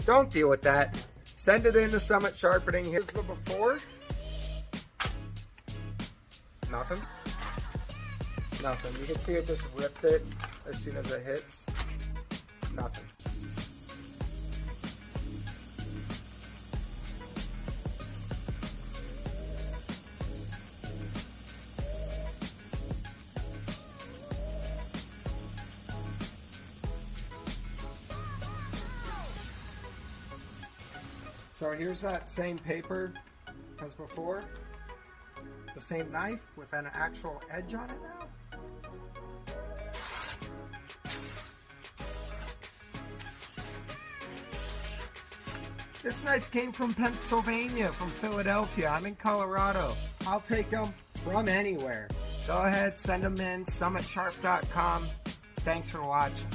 Don't deal with that. Send it in to Summit Sharpening. Here's the before. Nothing. Nothing. You can see it just ripped it as soon as it hits. Nothing. So here's that same paper as before. The same knife with an actual edge on it now. This knife came from Pennsylvania, from Philadelphia. I'm in Colorado. I'll take them from anywhere. Go ahead, send them in, summitsharp.com. Thanks for watching.